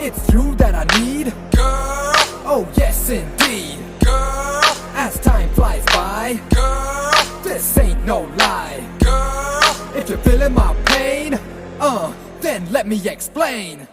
it's you that I need. Girl, oh yes indeed. Girl, as time flies by. Girl, this ain't no lie. Girl, if you're feeling my pain, then let me explain.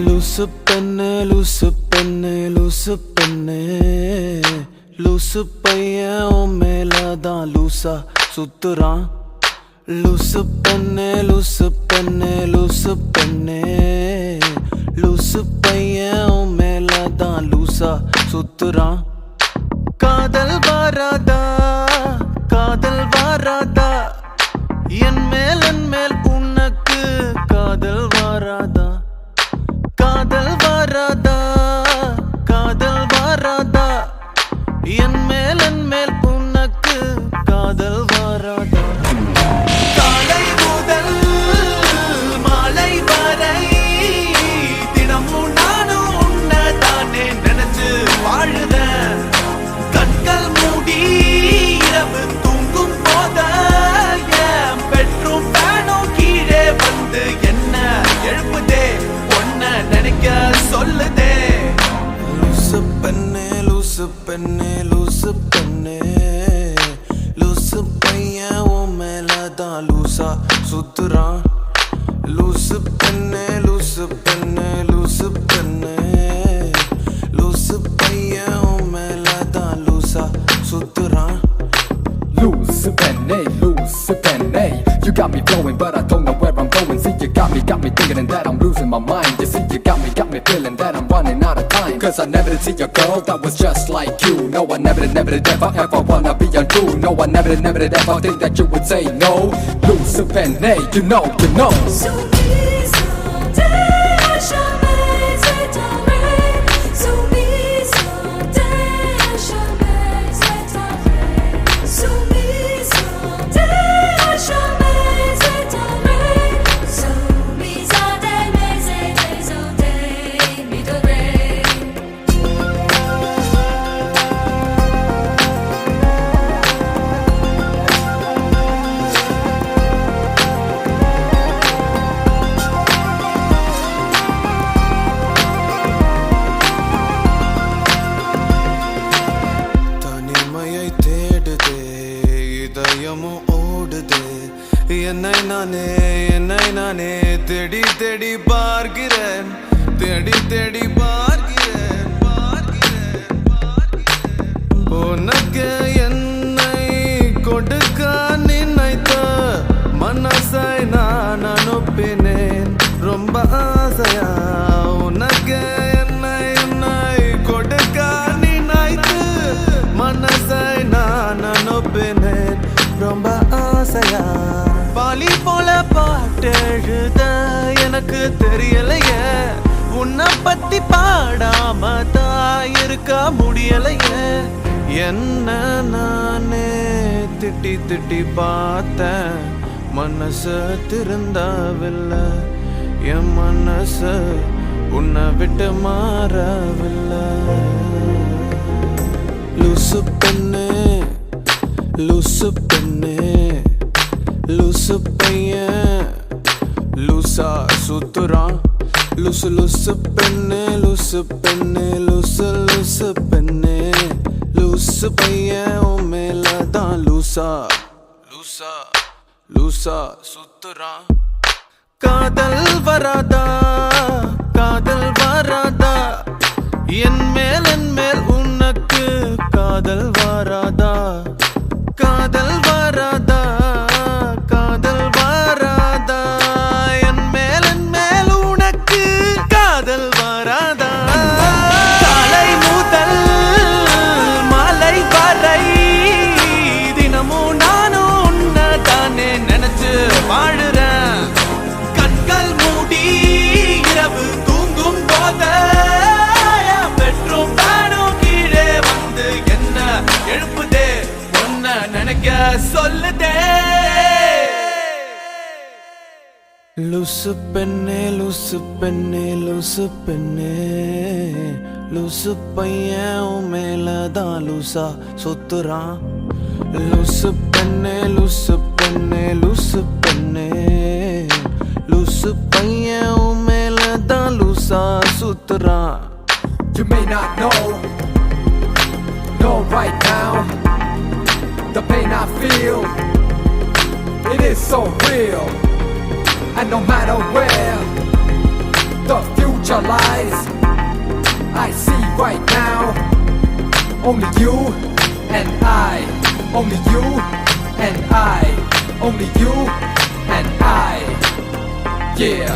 லூசு பெண்ணே லூசு பெண்ணே லூசு பெண்ணே லூசு பையன் உன் மேலதான் லூசா சுத்துறான். லூசு பெண்ணே லூசு பெண்ணே லூசு பெண்ணே லூசு பையன் உன் மேலதான் லூசா சுத்துறான். காதல் வாராதா காதல் வாராதா என் மேல் உனக்கு காதல் வாராதா காதல் வாராதா காதல் வாராதா என் மேல் உனக்கு காதல் வாராதா. காலை முதல் மாலை வரை தினமும் நானும் உன்னை தானே நினைச்சு வாழுதேன். கண்கள் மூடி இரவு தூங்கும் போத என் பெட்ரூம் ஃபேனும் கீழே வந்து என்ன எழுப்புதே நினைக்க சொல்லுதே. லூசு பெண்ணே லூசு பெண்ணே லூசு பெண்ணே லூசு பையன் உன் மேலதான் லூசா சுத்துறான். லூசு பெண்ணே லூசு பெண்ணே லூசு பெண்ணே லூசு பையன் உன் மேலதான் லூசா சுத்துறான். Loose penny, you got me flowing, but I don't know where I'm going. See, you got me thinking that I'm losing my mind. You see, you got me feeling that I'm running out of time. Cause I never did see a girl that was just like you. No, I never did ever wanna be untrue. No, I never did ever think that you would say no. Loose penny, you know. என்னை நானே தேடி தேடி பார்க்கிறேன் தேடி தேடி பார்க்கிறேன் உனக்கு என்னை கொடுக்க நினைத்த மனசை நான் அனுப்பினேன் ரொம்ப ஆசையா. உனக்கு என்னை கொடுக்க நினைத்து மனசை நான் அனுப்பினேன் ரொம்ப ஆசையா. பாலி போல பாட்டெழுத எனக்கு தெரியலையே, உன்னை பத்தி பாடாம தான் இருக்க முடியலையே. என்ன நானே திட்டி திட்டி பார்த்தேன், மனசு திருந்தவில்லை. என் மனசு உன்னை விட்டு மாறவில்லை. லூசு பெண்ணே லூசு பெண்ணே லூசு பையன் லூசா சுத்துறான். லூசு லூசு பெண்ணே லூசு பெண்ணே லூசு லூசு பெண்ணே லூசு பையன் உன் மேலதான் லூசா லூசா லூசா சுத்துறான். காதல் வராதா காதல் வராதா என் மேல் உனக்கு காதல் வராதா காதல் வராதா காதல் வராதா என் மேல் உனக்கு காதல் வராதா. காலை முதல் மாலை வரை தினமும் நானும் உன்னை தானே நினைச்சு வாழுறேன். கண்கள் மூடி இரவு தூங்கும் போத பெட்ரூம் ஃபேனும் கீழே வந்து என்ன எழுப்புதே நினைக்க சொல்லுதே. லூசு பெண்ணே லூசு பெண்ணே லூசு பெண்ணே லூசு பையன் உன் மேலதான் லூசா சுத்துறான் லூசு பெண்ணே லூசு பெண்ணே லூசு பெண்ணே லூசு பையன் உன் மேலதான் லூசா சுத்துறான். You may not know right now, the pain I feel, it is so real. And no matter where the future lies, I see right now, only you and I, only you and I, only you and I, yeah.